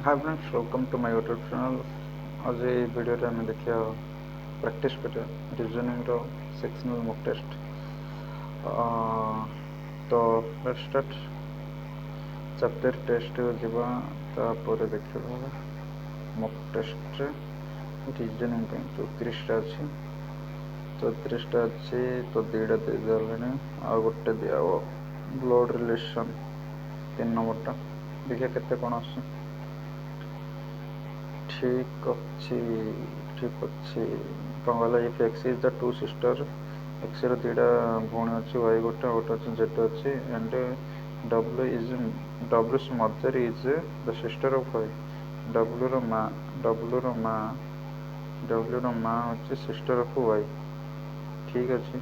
Hi friends, welcome to my YouTube channel. आज ये video रे हमें देखिए प्रैक्टिस करिए रीजनिंग रो सेक्शनल मॉक टेस्ट। तो लेट्स स्टार्ट। चैप्टर टेस्ट जीवा तापर देखिबा मॉक टेस्ट रे रीजनिंग पे 34टा अछि। 34टा अछि तो दुईटा दे देलेनी आ गोटे दियाव ब्लड रिलेशन 3 नंबरटा। देखिए केते कोन आछे। ठीक अच्छी ठीक अच्छी कौन कहला if X is the to sister X रो दुईटा भौणी अच्छी वाई गोटे गोटे अच्छे जेड अच्छी एंड डब्ल्यू's mother is the sister of Y. W रो माँ अच्छे सिस्टर ऑफ वाई। ठीक अच्छे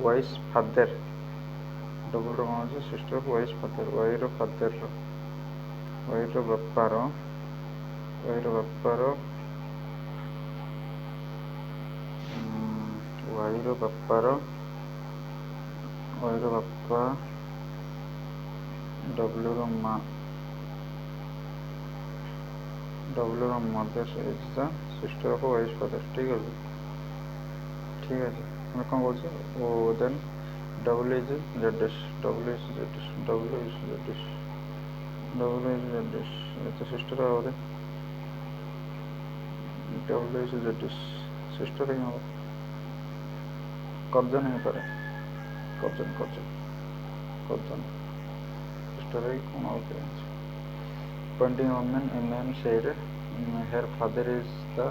वाइस फादर डब्ल्यू रो माँ अच्छे sister of vice father Y row father Y row बापार Y row बापार wire बापार wire बापा डब्ल्यू रो माँ W row mother is the sister of vice father. ठीक है ठीक है मैं कौन बोलছি ओ then W is जेडिश W is जेडिश W is जेडिश W is जेडिश ये तो सिस्टर है बोले डब्ल्यू इज जेडिश सिस्टर ही होगा कर्जन नहीं पारे कर्जन कर्जन कर्जन सिस्टर है कौन होते हैं। Pointing woman, a man said, her father is the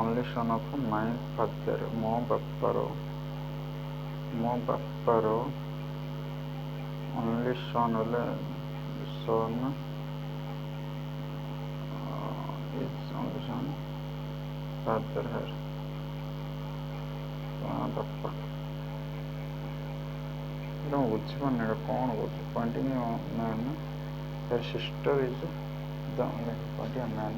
only son of my father. ମୋ ବାପାର only son ବୋଲେ son is only son father her ବାପା ଏଇଟା ମୁଁ ବୁଝିପାରୁନି ଏଇଟା କ'ଣ କହୁଛି। ପଏଣ୍ଟିଂ man her sister is the only pointing a man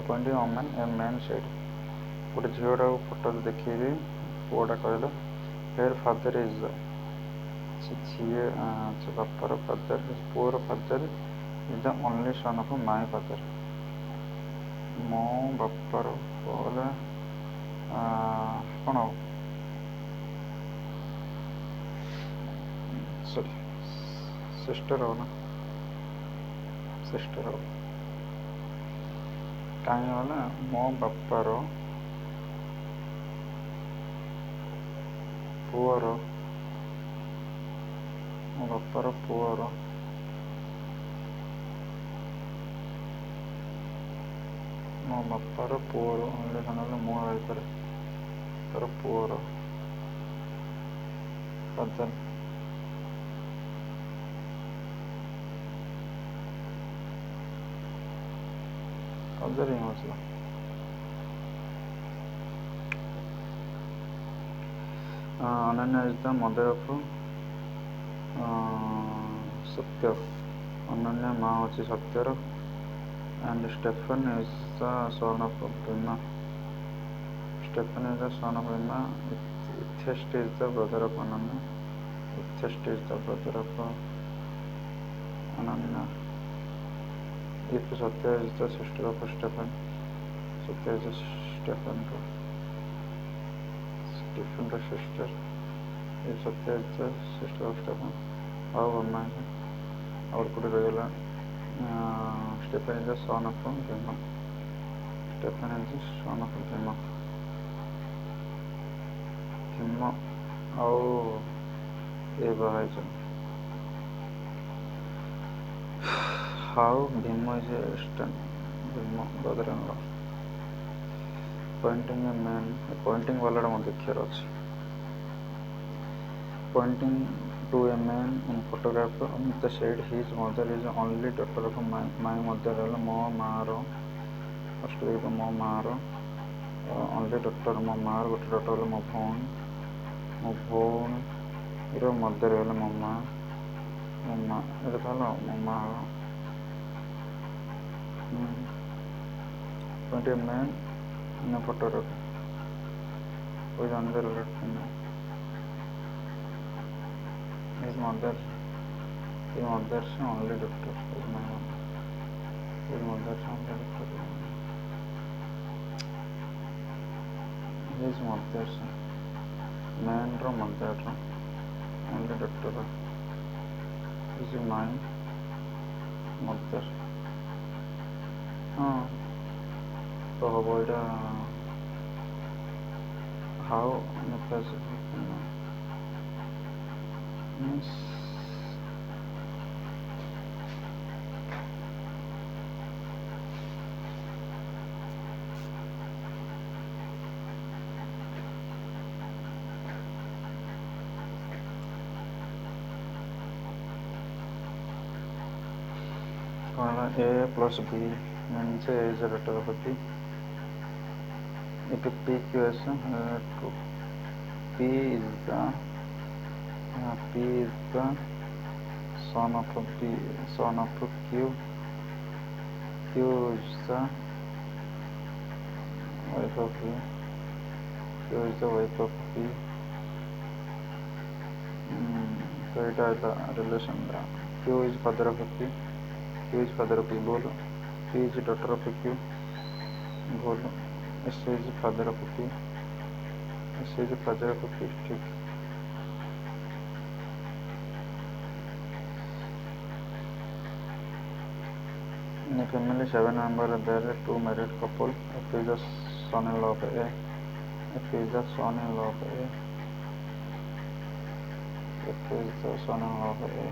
pointing a woman a man said ଗୋଟେ ଝିଅଟାକୁ ଫଟୋରେ ଦେଖେଇବି ପୁଅଟା କହିଲା her father is ଝିଅ ସେ ବାପାର ଫାଦର ପୁଅର father is the only son of my father। ମୋ ବାପାର ପୁଅ କ'ଣ ହବ ସରି ସିଷ୍ଟର ହବ ନା ସିଷ୍ଟର ହବ କାହିଁକି ହବ ନା ମୋ ବାପାର ପୁଅର ଅନ୍ୟ ଜଣ ହେଲେ ମୁଁ ରହିପାରେ ତାର ପୁଅର ଫାଦର ଫାଦର ହିଁ ହଉଥିଲା। Ananya is the mother of Satya Ananya ମା ହେଉଛି ସତ୍ୟର and Stephen is the son of Bhima. Stephen is the son of Bhima. Ithest is the brother of Ananya. Ithest is the brother of Ananya. If Satya is the sister of Stephen, Satya is the Stephen sister. If Satya is the sister of Stephen, how Bhima is our could regular. Stephen is the son of Bhima. Stephen is the son of Bhima. Bhima ଆଉ ଏ ବାହା ହେଇଛନ୍ତି। How Bhima is a Bhima brother-in-law. Pointing a man pointing वाला मैं देखिए रहा pointing to a man in photograph Amita said his mother is the only daughter of my mother ହେଲା ମୋ ମାଆର ଫାର୍ଷ୍ଟ ଦେଖି ମୋ ମାଆର only daughter ମୋ ମାଆର ଗୋଟେ daughter ହେଲା ମୋ ଭଉଣୀର ମଦର ହେଲା ମୋ ମା ଏଇଟା ତ ହେଲା ମୋ ମା pointing a man in a photograph with another his mother His mother's only doctor. His mother's only doctor. His mother's man ro mother ro only doctor. Is my mother. ହଁ ତ ହବ ଏଇଟା how means A plus B means A is a letter of B. If PQS to P is the son of B, son of Q. Q is the wife of B. Q is the wife of B. So it is the relation. Q is father of P. Q is father of P. बोलो. P is daughter of Q. बोलो. S is father of P. S is father of P. ठीक. In a family 7 members, there are 2 married couple. F is the son-in-law of A. F is the son-in-law of A. F is the son-in-law of A.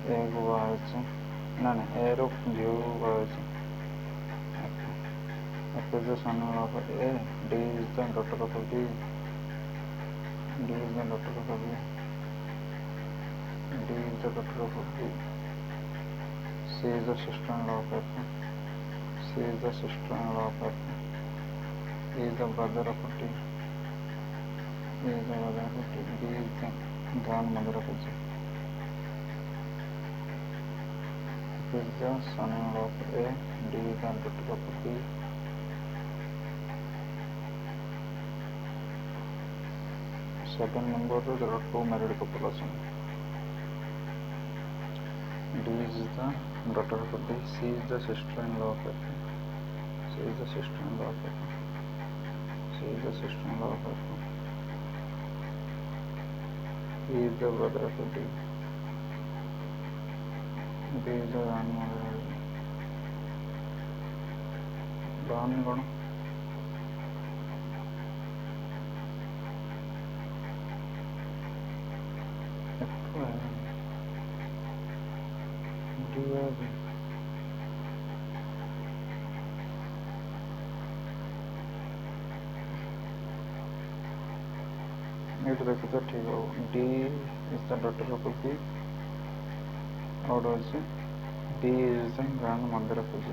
A को बाहर से ना A रो जो बाहर से. F is the son-in-law of A. D is the daughter of B. D is the daughter of B. D is the daughter of B. C is the sister-in-law of F. C is the sister-in-law of F. E is the brother of T. E is the brother of T. D is the grandmother of G. F is the son-in-law of A. D is the daughter of B. Second number, there are 2 married couples. D is the daughter of D. C is the sister-in-law of F. C is the sister-in-law of F. C is the sister-in-law of F. E is the brother of D. D is the grandmother of D. Bahan कौन? F है. D है. it देखो तो ठीक है. D is the daughter of P. और also D is the grandmother of G.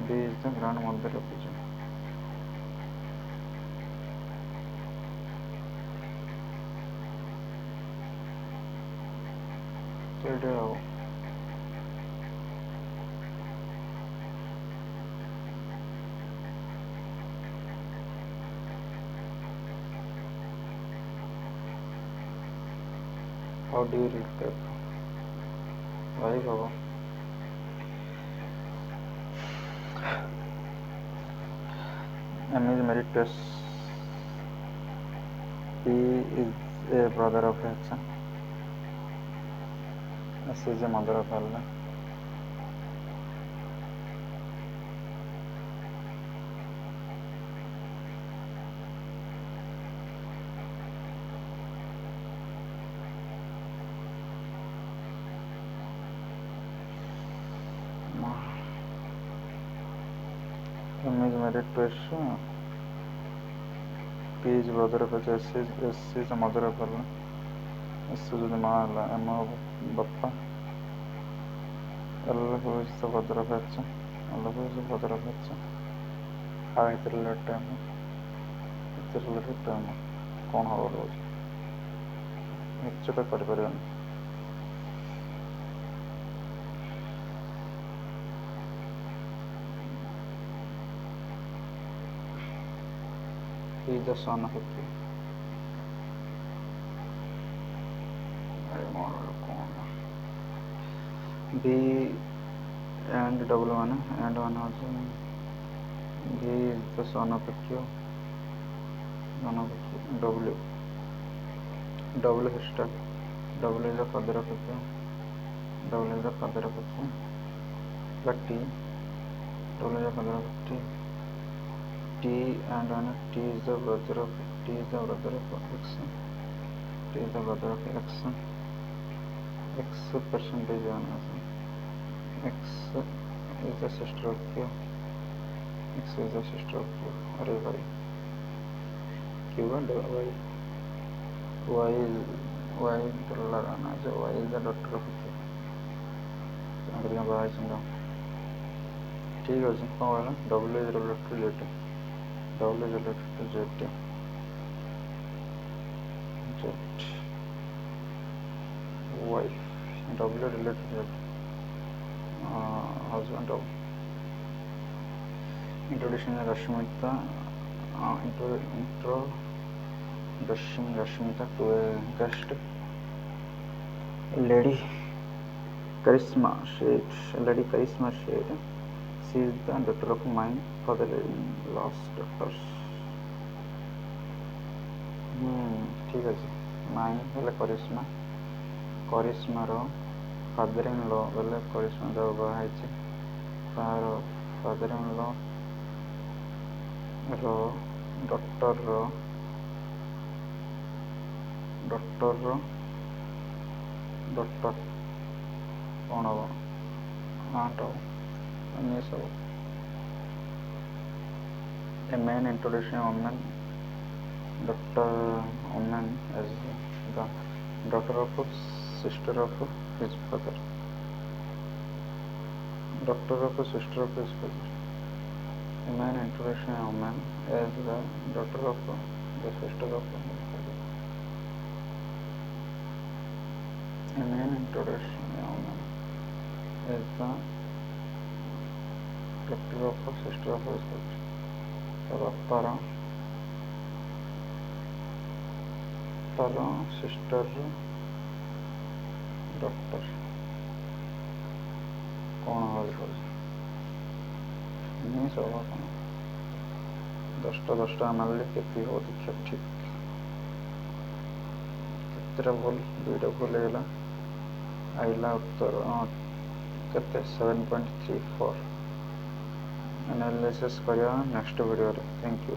D is the grandmother of G. तो ये हो. How do you read that? Why Baba? M is married to S. P is a brother of H. S is a mother of L. M is married to S. P is brother of H. S is a mother of L. S is the mother. M of Bappa. L who is the father of H. L who is the father of H. How is it related to M? It's related to M. कौन होगा रोज? H पे कर परिवार. He is the son of P. अरे मारो कौन? V and W1 and one also. V is the son of Q. W. W hashtag. W is the father of Q. W is the father of Q. But T. W is the father of T. T and one. T is the brother of T is the brother of X. T is the brother of X. X percentage one. X is the sister of Q. X is the sister of Q. Or Y. Q and Y. Y is the लगाना है Y is the daughter of Q. अंग्रेजी में बाहर समझाओ ठीक है कौन वाला W is related to Z. W is related to Z. Z. Wife. W related to Z. Husband of. Introducing Rashmita. Introducing Rashmita to a guest. Lady Charisma Shade. Lady Charisma Shade. She is the daughter of my father-in-law's daughters. ठीक ଅଛି ମାଇଁ ହେଲେ Karishma କରିଶ୍ମାର father in ଲ ବୋଲେ କରିଶ୍ମା ଯାହା ବାହା ହେଇଛି ତାର father in ଲ ର ଡକ୍ଟରର doctor କ'ଣ ହବ ଆଣ୍ଟ ହବ ସବୁ a man introducing a woman Dr. Oman as the daughter of sister of his father. Daughter of sister of his father. A man introducing a woman as the daughter of the sister of his father. A man introducing a woman as the daughter of sister of his father. The ବାପାର ତାର sister doctor କ'ଣ ହବ ସବୁ କ'ଣ 10ଟା ମାରିଲେ କେତେ ହବ ଦେଖିବା ଠିକ୍ କେତେଟା ଭୁଲ 2ଟା ଭୁଲ ହେଇଗଲା ଆଇଲା ଉତ୍ତର କେତେ 7.34 ଆନାଲିସିସ୍ କରିବା ନେକ୍ସଟ ଭିଡ଼ିଓରେ ଥ୍ୟାଙ୍କ ୟୁ